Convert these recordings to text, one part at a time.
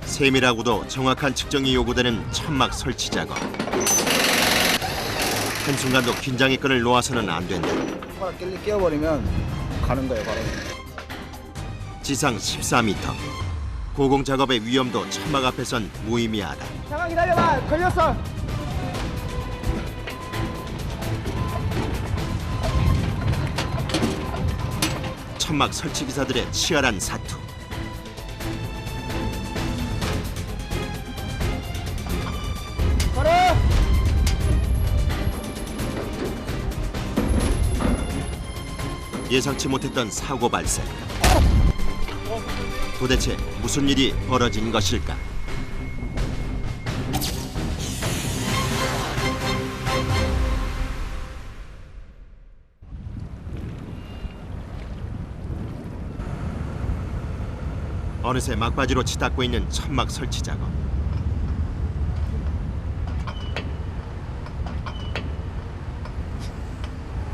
세밀하고도 정확한 측정이 요구되는 천막 설치 작업. 한순간도 긴장의 끈을 놓아서는 안 된다. 손가락 낄리 끼워버리면 가는 거예요, 바로. 지상 14m. 고공 작업의 위험도 천막 앞에선 무의미하다. 잠깐 기다려봐, 걸렸어. 천막 설치 기사들의 치열한 사투. 걸어. 예상치 못했던 사고 발생. 도대체 무슨 일이 벌어진 것일까? 어느새 막바지로 치닫고 있는 천막 설치 작업.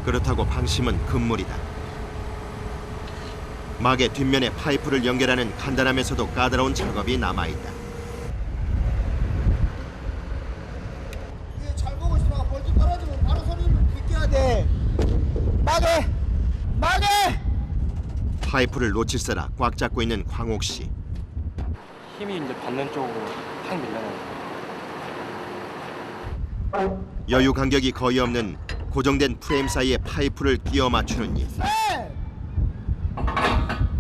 그렇다고 방심은 금물이다. 막의 뒷면에 파이프를 연결하는 간단하면서도 까다로운 작업이 남아있다. 잘 보고 있으다가 벌집 떨어지면 바로 소리를 비껴야 돼. 막에! 막에! 파이프를 놓칠세라 꽉 잡고 있는 광옥 씨. 힘이 이제 받는 쪽으로 확 밀려나요. 여유 간격이 거의 없는 고정된 프레임 사이에 파이프를 끼워 맞추는 일.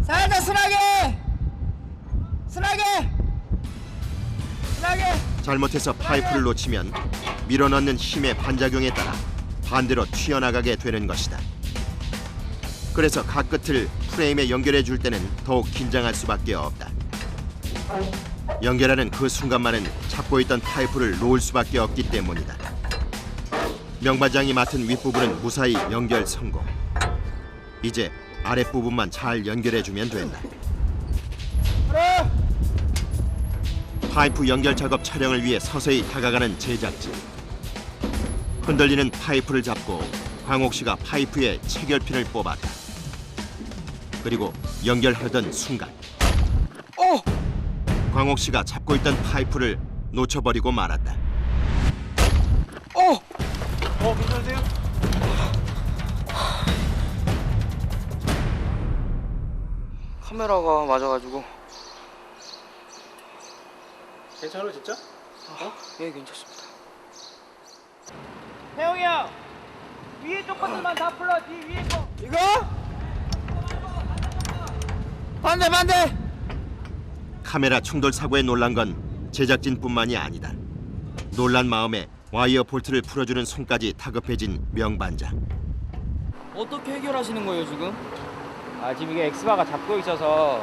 살짝 순하게! 순하게! 순하게! 잘못해서 파이프를 놓치면 밀어넣는 힘의 반작용에 따라 반대로 튀어나가게 되는 것이다. 그래서 각 끝을 프레임에 연결해 줄 때는 더욱 긴장할 수밖에 없다. 연결하는 그 순간만은 잡고 있던 파이프를 놓을 수밖에 없기 때문이다. 명반장이 맡은 윗부분은 무사히 연결 성공. 이제 아랫부분만 잘 연결해주면 된다. 파이프 연결 작업 촬영을 위해 서서히 다가가는 제작진. 흔들리는 파이프를 잡고 광옥 씨가 파이프에 체결핀을 뽑았다. 그리고 연결하던 순간 광옥 씨가 잡고 있던 파이프를 놓쳐버리고 말았다. 괜찮으세요? 카메라가 맞아가지고. 괜찮아 진짜? 예, 괜찮습니다. 태용이 형! 위에 쪽 것들만 다 풀어, 뒤 위에 거! 이거? 반대 반대! 카메라 충돌 사고에 놀란 건 제작진뿐만이 아니다. 놀란 마음에 와이어 볼트를 풀어주는 손까지 다급해진 명반장. 어떻게 해결하시는 거예요, 지금? 지금 이게 엑스바가 잡고 있어서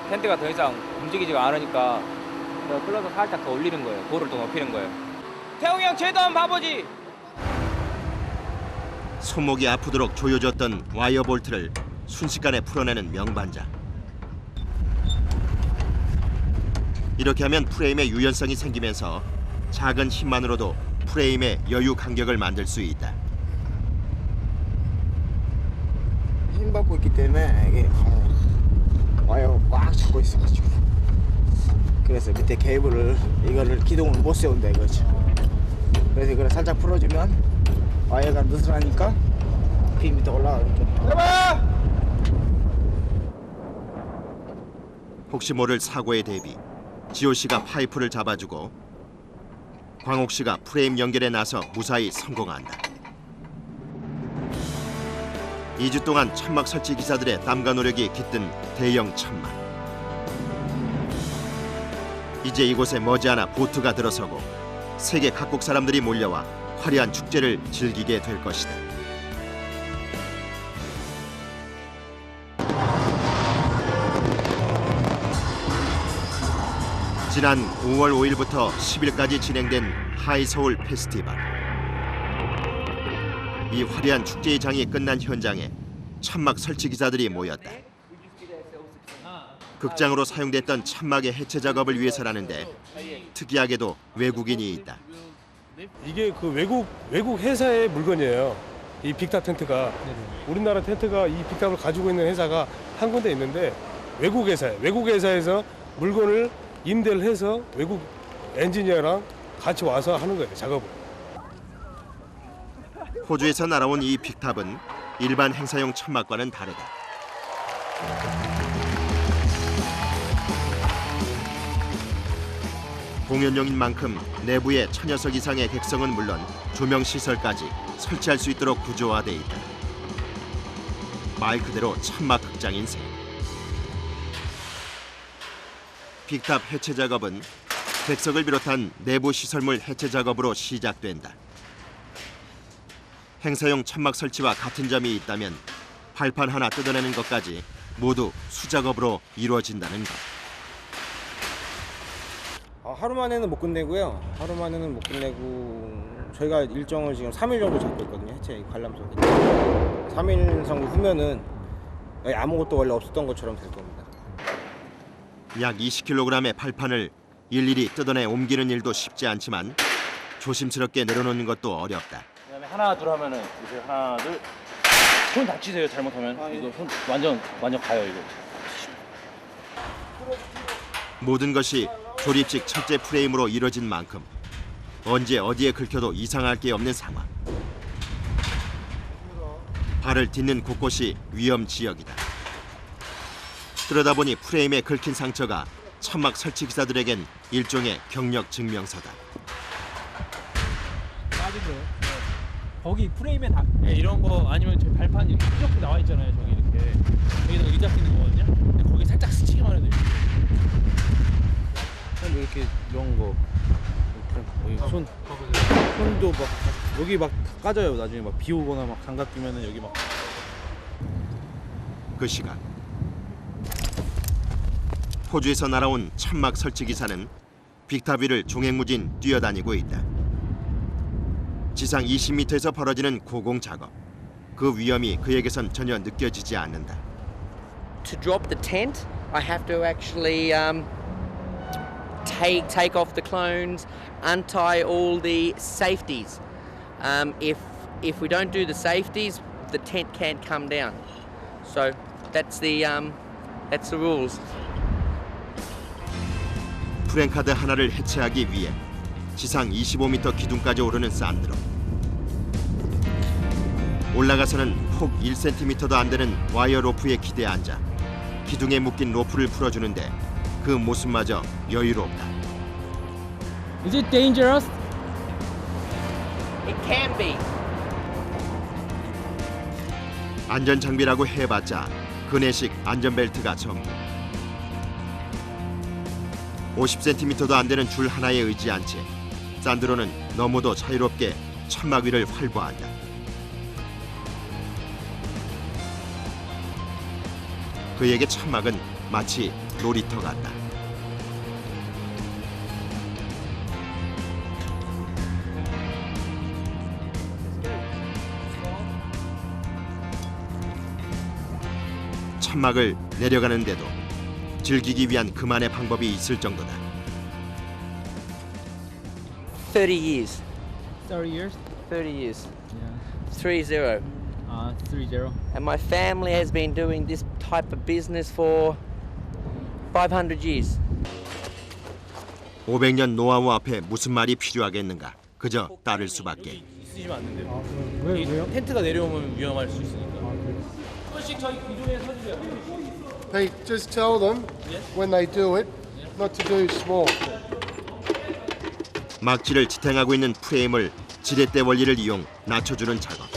텐트가 더 이상 움직이지가 않으니까 더 끌어서 살짝 더 올리는 거예요. 볼을 더 높이는 거예요. 태용이 형 쟤도 한번 봐보지! 손목이 아프도록 조여졌던 와이어 볼트를 순식간에 풀어내는 명반장. 이렇게 하면 프레임에 유연성이 생기면서 작은 힘만으로도 프레임의 여유 간격을 만들 수 있다. 힘 받고 있기 때문에 이게 와이어 꽉 잡고 있어가지고 그래서 밑에 케이블을 이거를 기둥을 못 세운다 이거지. 그래서 이걸 살짝 풀어주면 와이어가 느슨하니까 비 밑에 올라가겠죠. 혹시 모를 사고에 대비 지호 씨가 파이프를 잡아주고 광옥 씨가 프레임 연결에 나서 무사히 성공한다. 2주 동안 천막 설치 기사들의 땀과 노력이 깃든 대형 천막. 이제 이곳에 머지않아 보트가 들어서고 세계 각국 사람들이 몰려와 화려한 축제를 즐기게 될 것이다. 지난 5월 5일부터 10일까지 진행된 하이서울 페스티벌. 이 화려한 축제의 장이 끝난 현장에 천막 설치 기사들이 모였다. 극장으로 사용됐던 천막의 해체 작업을 위해서라는데 특이하게도 외국인이 있다. 이게 그 외국 회사의 물건이에요. 이 빅탑 텐트가. 우리나라 텐트가 이 빅탑을 가지고 있는 회사가 한 군데 있는데 외국 회사예요. 외국 회사에서 물건을 임대를 해서 외국 엔지니어랑 같이 와서 하는 거예요, 작업을. 호주에서 날아온 이 빅탑은 일반 행사용 천막과는 다르다. 공연용인 만큼 내부에 1000여석 이상의 객석은 물론 조명 시설까지 설치할 수 있도록 구조화돼 있다. 말 그대로 천막 극장인 셈. 빅탑 해체 작업은 객석을 비롯한 내부 시설물 해체 작업으로 시작된다. 행사용 천막 설치와 같은 점이 있다면 발판 하나 뜯어내는 것까지 모두 수작업으로 이루어진다는 것. 하루 만에는 못 끝내고요. 하루 만에는 못 끝내고 저희가 일정을 지금 3일 정도 잡고 있거든요. 해체 관람석. 3일 정도 후면은 아무것도 원래 없었던 것처럼 될 겁니다. 약 20kg의 발판을 일일이 뜯어내 옮기는 일도 쉽지 않지만 조심스럽게 내려놓는 것도 어렵다. 그다음에 하나 둘 하면은 이제 하나 둘 손 다치세요 잘못하면 이거 손 완전 가요 이거. 모든 것이 조립식 철제 프레임으로 이뤄진 만큼 언제 어디에 긁혀도 이상할 게 없는 상황. 발을 딛는 곳곳이 위험 지역이다. 그러다 보니 프레임에 긁힌 상처가 천막 설치 기사들에겐 일종의 경력 증명서다. 빠진 거예요. 거기 프레임에 다. 네, 이런 거 아니면 제 발판 이렇게 이렇게 나와 있잖아요 저기 이렇게 여기다 의자 끼는 거거든요. 근데 거기 살짝 스치기만 해도 이렇게 이런 거 여기 손도 막 여기 막 까져요. 나중에 막 비 오거나 막 장갑 끼면은 여기 막. 그 시각 호주에서 날아온 천막 설치 기사는 빅탑 위를 종횡무진 뛰어다니고 있다. 지상 20m에서 벌어지는 고공 작업. 그 위험이 그에게선 전혀 느껴지지 않는다. To drop the tent, I have to actually take off the clones, untie all the safeties. If we don't do the safeties, the tent can't come down. So that's the rules. 프랭카드 하나를 해체하기 위해 지상 25m 기둥까지 오르는 산드로. 올라가서는 폭 1cm도 안 되는 와이어 로프에 기대 앉아 기둥에 묶인 로프를 풀어주는데 그 모습마저 여유롭다. Is it dangerous? It can be. 안전장비라고 해봤자 그네식 안전벨트가 전부. 50cm도 안 되는 줄 하나에 의지한 채 산드로는 너무도 자유롭게 천막 위를 활보한다. 그에게 천막은 마치 놀이터 같다. 천막을 내려가는데도 즐기기 위한 그만의 방법이 있을 정도다. 30 years. 30 years? 30 years. Yeah. 30. 30. And my family has been doing this type of business for 500 years. 500년 노하우 앞에 무슨 말이 필요하겠는가. 그저 따를 수밖에. 쓰시면 안 된대요. 아, 왜요? 텐트가 내려오면 위험할 수 있으니까. 조금씩 저희 기둥에 서주세요. Hey, just tell them when they do it not to do small. 막지를 지탱하고 있는 프레임을 지렛대 원리를 이용 낮춰주는 작업.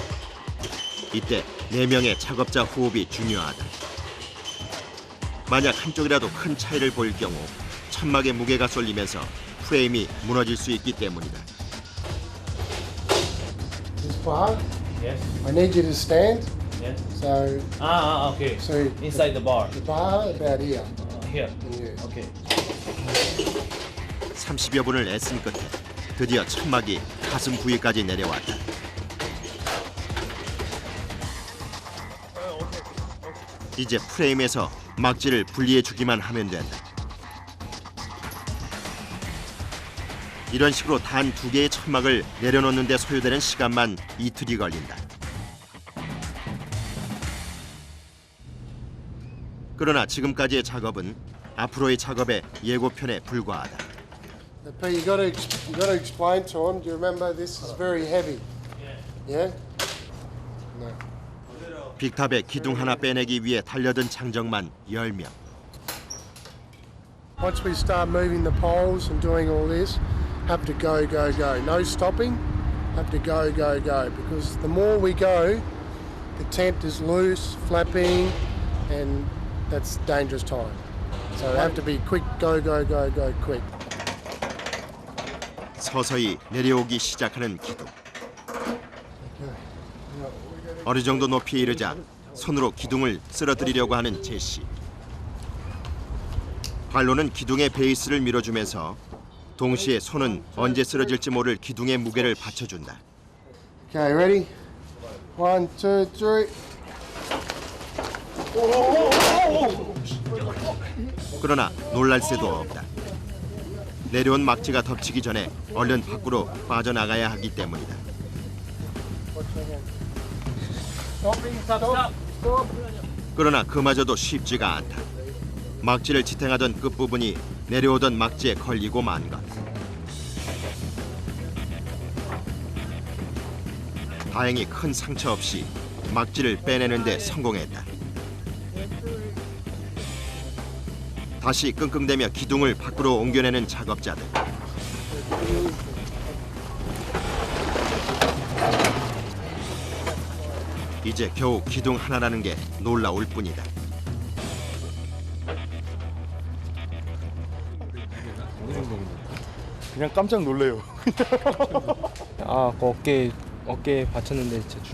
이때 4명의 작업자 호흡이 중요하다. 만약 한쪽이라도 큰 차이를 보일 경우 천막의 무게가 쏠리면서 프레임이 무너질 수 있기 때문이다. This bar, Yes. I need you to stand. Yes. So, Okay. so Inside the bar. the bar about here. Here. And you. Okay. 30여 분을 애쓴 끝에 드디어 천막이 가슴 부위까지 내려왔다. 이제 프레임에서 막지를 분리해 주기만 하면 된다. 이런 식으로 단 2개의 천막을 내려놓는 데 소요되는 시간만 이틀이 걸린다. 그러나 지금까지의 작업은 앞으로의 작업의 예고편에 불과하다. But you got to explain to them. Do you remember this is very heavy? Yeah. No. 빅탑의 기둥 하나 빼내기 위해 달려든 장정만 10명. Once we start moving the poles and doing all this, have to go, go, go. No stopping. Have to go, go, go. Because the more we go, the tent is loose, flapping, and that's dangerous time. So have to be quick, go, go, go, go, quick. 서서히 내려오기 시작하는 기둥. 어느 정도 높이에 이르자 손으로 기둥을 쓰러뜨리려고 하는 제시. 발로는 기둥의 베이스를 밀어주면서 동시에 손은 언제 쓰러질지 모를 기둥의 무게를 받쳐준다. Okay, ready? 1, 2, 3. 그러나 놀랄 새도 없다. 내려온 막지가 덮치기 전에 얼른 밖으로 빠져나가야 하기 때문이다. 그러나 그마저도 쉽지가 않다. 막지를 지탱하던 끝부분이 내려오던 막지에 걸리고 만 것. 다행히 큰 상처 없이 막지를 빼내는 데 성공했다. 다시 끙끙대며 기둥을 밖으로 옮겨내는 작업자들. 이제 겨우 기둥 하나라는 게 놀라울 뿐이다. 그냥 깜짝 놀래요. 아, 그 어깨에 받쳤는데 진짜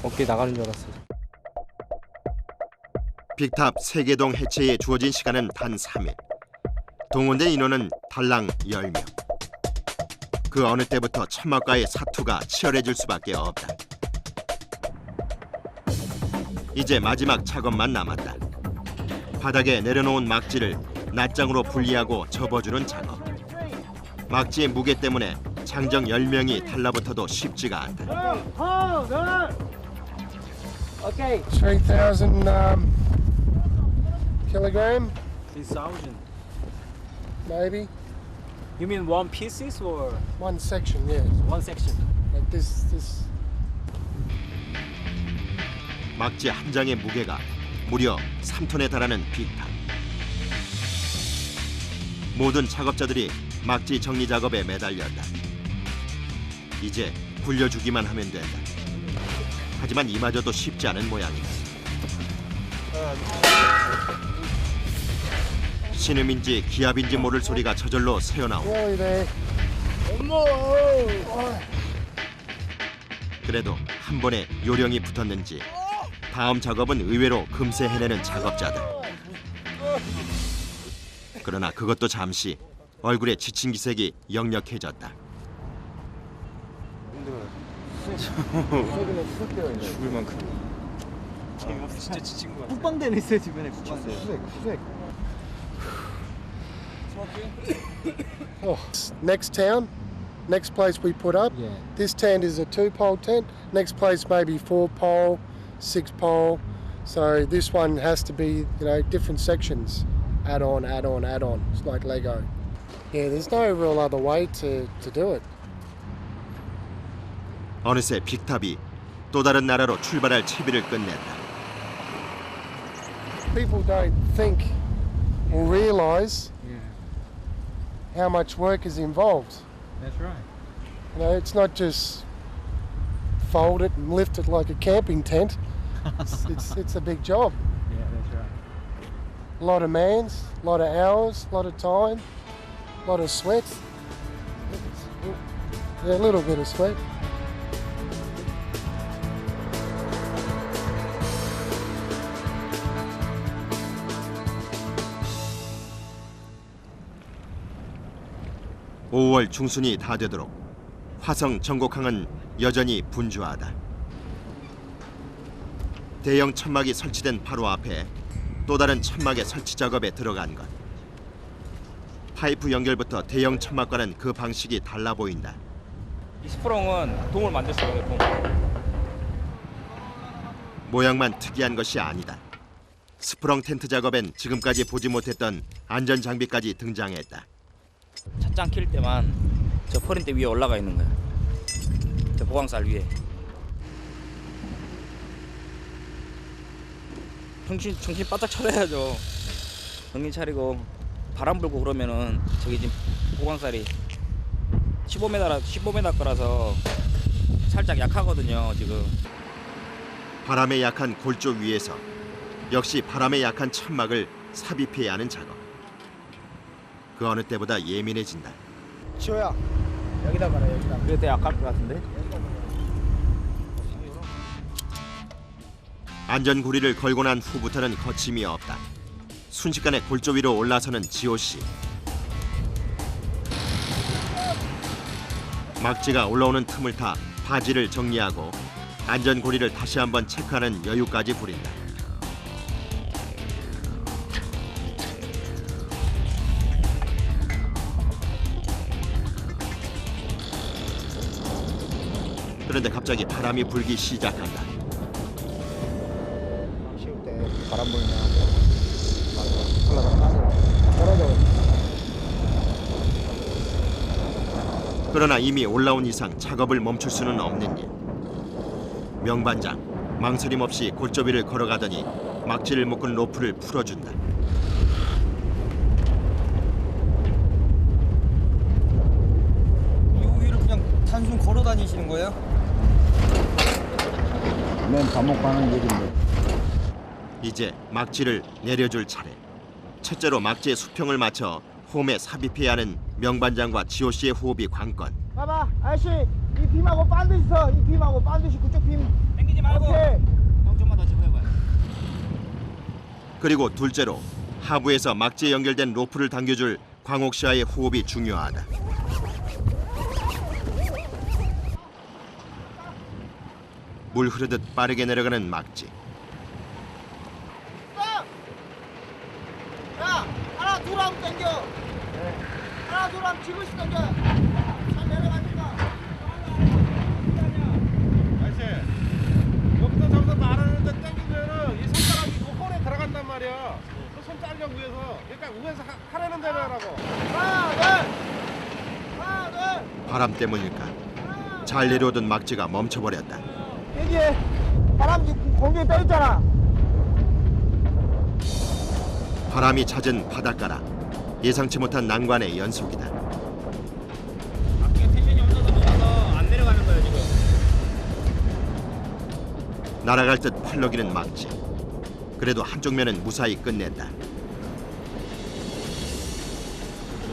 어깨 나가는 줄 알았어요. 빅탑 세계동 해체에 주어진 시간은 단 3일. 동원된 인원은 달랑 10명. 그 어느 때부터 천막과의 사투가 치열해질 수밖에 없다. 이제 마지막 작업만 남았다. 바닥에 내려놓은 막지를 낱장으로 분리하고 접어주는 작업. 막지의 무게 때문에 장정 10명이 달라붙어도 쉽지가 않다. 3,000 kilogram, 3,000. maybe. You mean one pieces or One section, yeah. one section? Like this. 막지 한 장의 무게가 무려 3톤에 달하는 빅탑. 모든 작업자들이 막지 정리 작업에 매달렸다. 이제 굴려주기만 하면 된다. 하지만 이마저도 쉽지 않은 모양이다. 신음인지 기압인지 모를 소리가 저절로 새어나오고, Nearly there. 그래도 한 번에 요령이 붙었는지 다음 작업은 의외로 금세 해내는 작업자들. 그러나 그것도 잠시 얼굴에 지친 기색이 역력해졌다. 죽을 만큼. 진짜 지친 거 같아. 국방대는 있어요 주변에 국방대. Next town, next place we put up. Yeah. This tent is a 2-pole tent. Next place maybe 4-pole, 6-pole. So this one has to be, different sections. Add on, add on, add on. It's like Lego. Yeah, there's no real other way to do it. 어느새 빅탑이 또 다른 나라로 출발할 채비를 끝냈다. People don't think or realise how much work is involved. That's right. It's not just fold it and lift it like a camping tent. It's a big job. Yeah, that's right. A lot of mans, a lot of hours, a lot of time, a lot of sweat. Yeah, a little bit of sweat. (5월) 중순이 다 되도록 화성 전곡항은 여전히 분주하다. 대형 천막이 설치된 바로 앞에 또 다른 천막의 설치 작업에 들어간 것. 파이프 연결부터 대형 천막과는 그 방식이 달라 보인다. 이 스프롱은 동을 만들 수 있어요. 동. 모양만 특이한 것이 아니다. 스프렁 텐트 작업엔 지금까지 보지 못했던 안전 장비까지 등장했다. 찻장 킬 때만 저 퍼린대 위에 올라가 있는 거야. 저 보강살 위에. 정신 바짝 차려야죠. 정신 차리고 바람 불고 그러면은 저기 지금 보강살이 15m 거라서 살짝 약하거든요 지금. 바람에 약한 골조 위에서 역시 바람에 약한 천막을 삽입해야 하는 작업. 그 어느 때보다 예민해진다. 지호야 여기다 봐라 여기다. 그게 더 약할 것 같은데? 안전고리를 걸고 난 후부터는 거침이 없다. 순식간에 골조 위로 올라서는 지호 씨. 막지가 올라오는 틈을 타 바지를 정리하고 안전고리를 다시 한번 체크하는 여유까지 부린다. 그런데 갑자기 바람이 불기 시작한다. 씌울 때 바람 불면 올라가 떨어져. 그러나 이미 올라온 이상 작업을 멈출 수는 없는 일. 명반장 망설임 없이 골조비를 걸어가더니 막지를 묶은 로프를 풀어준다. 이 위를 그냥 단순 걸어 다니시는 거예요? 맨 감옥 가는 길인데. 이제 막지를 내려줄 차례. 첫째로 막지의 수평을 맞춰 홈에 삽입해야 하는 명반장과 지호 씨의 호흡이 관건. 봐봐 아저씨 이 빔하고 반드시 서. 이 빔하고 반드시 그쪽 빔. 당기지 말고. 오케이. 형 좀만 더 집어해봐요. 그리고 둘째로 하부에서 막지에 연결된 로프를 당겨줄 광옥 씨와의 호흡이 중요하다. 물 흐르듯 빠르게 내려가는 막지. 야 하나 둘 하면 당겨. 하나 둘 하면 지그시 당겨. 잘 내려가니까. 아저씨 여기서 저기서 말하는데 땡기면은 이 손가락이 그 홀에 들어간단 말이야. 그 손 잘려 위에서. 그러니까 위에서 하라는 대로 하라고. 하나 둘. 하나 둘. 바람 때문일까? 잘 내려오던 막지가 멈춰버렸다. 여기에 바람 공중에 떠 있잖아. 바람이 잦은 바닷가라. 예상치 못한 난관의 연속이다. 앞뒤가 텐션이 없어서 녹아서 안 내려가는 거예요 지금. 날아갈 듯 펄럭이는 막지. 그래도 한쪽 면은 무사히 끝냈다.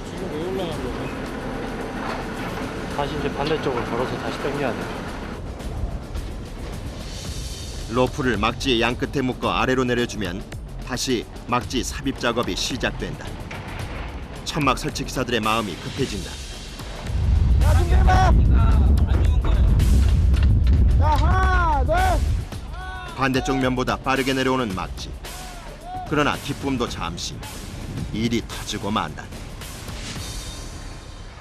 지금 왜 올라간 거야? 다시 이제 반대쪽으로 걸어서 다시 당겨야 돼. 로프를 막지의 양끝에 묶어 아래로 내려주면 다시 막지 삽입 작업이 시작된다. 천막 설치 기사들의 마음이 급해진다. 야 준비해봐. 안 좋은 거예요. 자 하나 둘. 반대쪽 면보다 빠르게 내려오는 막지. 그러나 기쁨도 잠시. 일이 터지고 만다.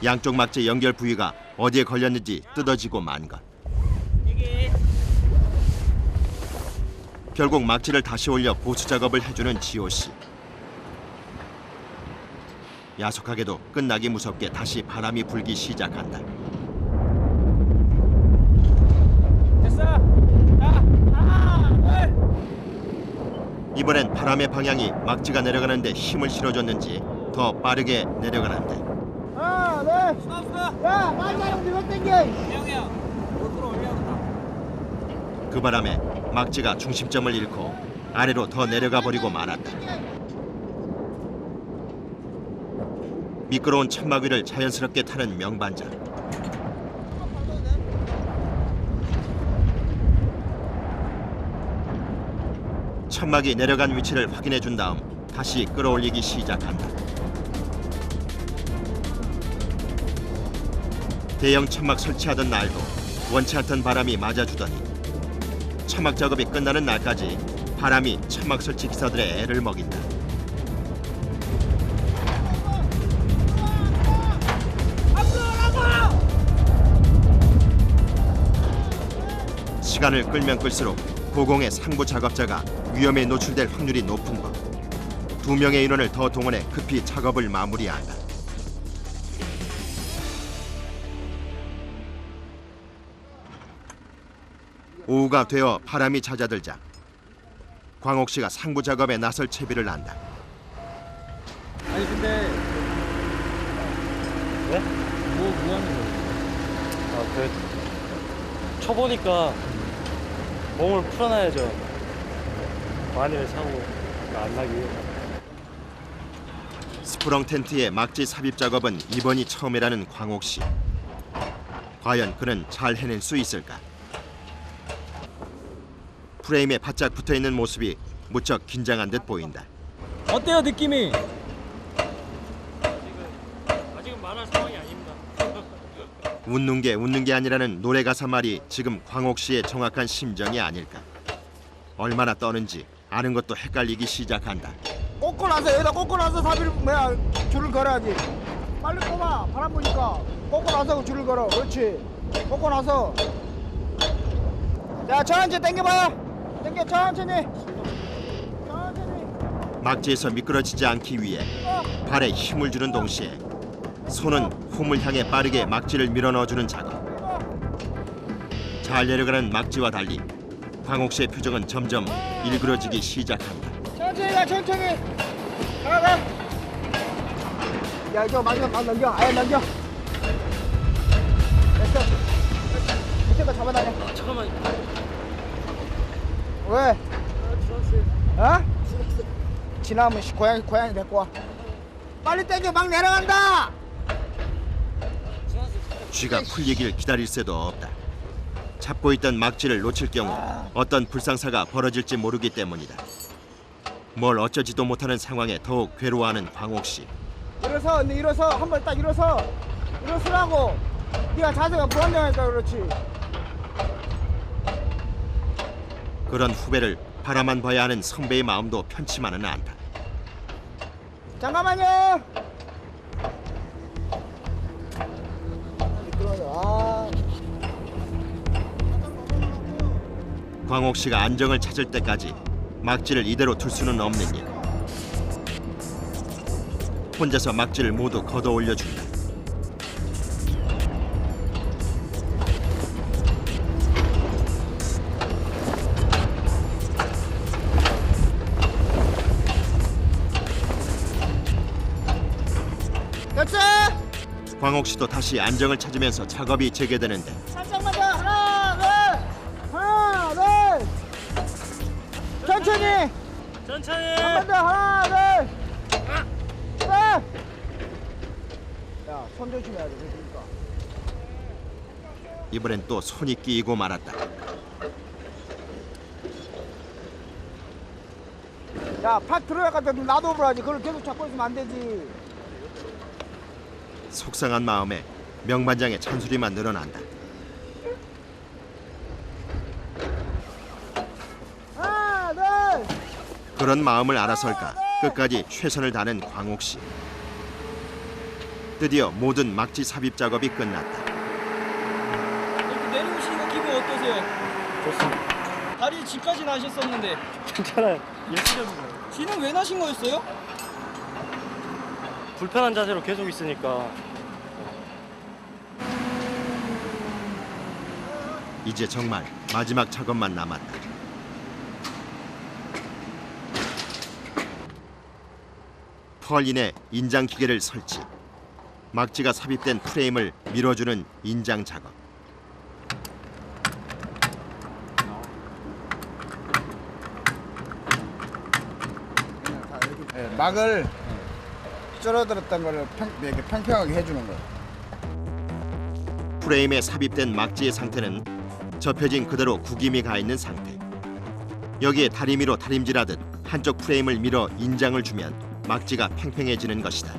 양쪽 막지 연결 부위가 어디에 걸렸는지 뜯어지고 만 것. 결국 막지를 다시 올려 보수 작업을 해주는 지호 씨. 야속하게도 끝나기 무섭게 다시 바람이 불기 시작한다. 됐어. 자 하나 둘. 이번엔 바람의 방향이 막지가 내려가는데 힘을 실어줬는지 더 빠르게 내려가는데 하나 둘. 야 많이 가면 이거 당겨. 형이야. 이거 끌어올려야겠다. 그 바람에 막지가 중심점을 잃고 아래로 더 내려가 버리고 말았다. 미끄러운 천막 위를 자연스럽게 타는 명반장. 천막이 내려간 위치를 확인해 준 다음 다시 끌어올리기 시작한다. 대형 천막 설치하던 날도 원치 않던 바람이 맞아주더니 천막 작업이 끝나는 날까지 바람이 천막 설치 기사들의 애를 먹인다. 시간을 끌면 끌수록 고공의 상부 작업자가 위험에 노출될 확률이 높은 것. 2명의 인원을 더 동원해 급히 작업을 마무리한다. 오후가 되어 바람이 잦아들자 광옥 씨가 상부 작업에 나설 채비를 한다. 아니 근데 네? 뭐 하는 거예요? 쳐보니까 몸을 풀어놔야죠. 만일 사고가 안 나기 위해서. 스프렁 텐트의 막지 삽입 작업은 이번이 처음이라는 광옥 씨. 과연 그는 잘 해낼 수 있을까? 프레임에 바짝 붙어있는 모습이 무척 긴장한 듯 보인다. 어때요 느낌이? 아직은 말할 상황이 아닙니다. 웃는 게 아니라는 노래 가사 말이 지금 광옥 씨의 정확한 심정이 아닐까. 얼마나 떠는지 아는 것도 헷갈리기 시작한다. 꽂고 나서 여기다 꽂고 나서 줄을 걸어야지. 빨리 꼽아. 바람 부니까 꽂고 나서 줄을 걸어. 그렇지. 꽂고 나서. 자, 천천히 당겨봐요. 당겨 천천히. 막지에서 미끄러지지 않기 위해 발에 힘을 주는 동시에 손은 홈을 향해 빠르게 막지를 밀어넣어주는 작업. 잘 내려가는 막지와 달리 광옥 씨의 표정은 점점 일그러지기 시작한다. 천천히 가 천천히. 가. 야 이거 마지막 막 넘겨. 아예 넘겨. 됐어. 밑에 거 잡아다녀. 잠깐만. 왜? 어? 지나면 고양이 데리고 와. 빨리 당겨. 막 내려간다. 쥐가 풀리길 기다릴 새도 없다. 잡고 있던 막지를 놓칠 경우 어떤 불상사가 벌어질지 모르기 때문이다. 뭘 어쩌지도 못하는 상황에 더욱 괴로워하는 광옥 씨. 일어서. 근데 일어서. 한 번 딱 일어서. 일어서라고. 네가 자세가 불안정하니까 그렇지. 그런 후배를 바라만 봐야 하는 선배의 마음도 편치만은 않다. 잠깐만요. 아. 광옥 씨가 안정을 찾을 때까지 막지를 이대로 둘 수는 없는 일. 혼자서 막지를 모두 걷어 올려준다. 됐어. 광옥 씨도 다시 안정을 찾으면서 작업이 재개되는데 살짝만 더. 하나, 둘. 천천히. 천천히. 한 번 더. 하나, 둘. 야, 손 조심해야 돼. 그러니까. 이번엔 또 손이 끼이고 말았다. 야, 팍 들어가서 놔둬버려야지. 그걸 계속 잡고 있으면 안 되지. 속상한 마음에 명반장의 잔소리만 늘어난다. 하나, 둘. 그런 마음을 알아설까 끝까지 최선을 다하는 광옥 씨. 드디어 모든 막지 삽입 작업이 끝났다. 이렇게 내려오시는 거 기분 어떠세요? 좋습니다. 다리 집까지 나셨었는데 괜찮아요. 일시적인 뒤는 왜 나신 거였어요? 불편한 자세로 계속 있으니까. 이제 정말 마지막 작업만 남았다. 펄인의 인장 기계를 설치. 막지가 삽입된 프레임을 밀어주는 인장 작업. 막을 쩔어들었던 거를 이렇게 평평하게 해주는 거예요. 프레임에 삽입된 막지의 상태는 접혀진 그대로 구김이 가 있는 상태. 여기에 다리미로 다림질하듯 한쪽 프레임을 밀어 인장을 주면 막지가 팽팽해지는 것이다.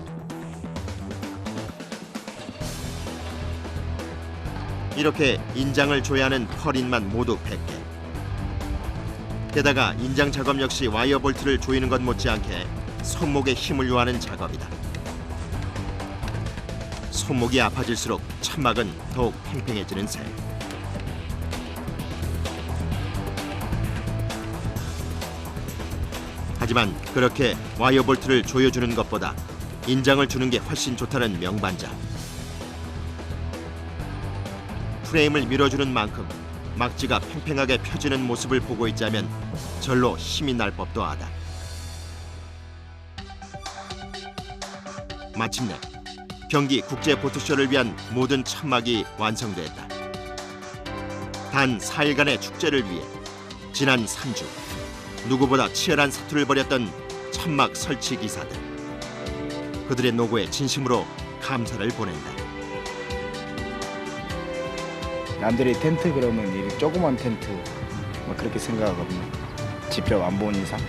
이렇게 인장을 줘야 하는 펄인만 모두 100개. 게다가 인장 작업 역시 와이어 볼트를 조이는 것 못지않게 손목에 힘을 요하는 작업이다. 손목이 아파질수록 천막은 더욱 팽팽해지는 셈. 하지만 그렇게 와이어 볼트를 조여주는 것보다 인장을 주는 게 훨씬 좋다는 명반자. 프레임을 밀어주는 만큼 막지가 팽팽하게 펴지는 모습을 보고 있자면 절로 힘이 날 법도 하다. 마침내 경기 국제 보트쇼를 위한 모든 천막이 완성됐다. 단 4일간의 축제를 위해 지난 3주 누구보다 치열한 사투를 벌였던 천막 설치 기사들. 그들의 노고에 진심으로 감사를 보낸다. 남들이 텐트 그러면 이 조그만 텐트 막 그렇게 생각하거든요. 직접 안 본 이상.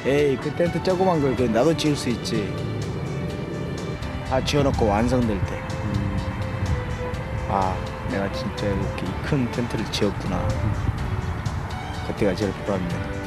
에이 그 텐트 조그만 거 그 나도 지을 수 있지. 다 지어놓고 완성될 때. 아 내가 진짜 이렇게 큰 텐트를 지었구나. 그때가 제일 보람이네.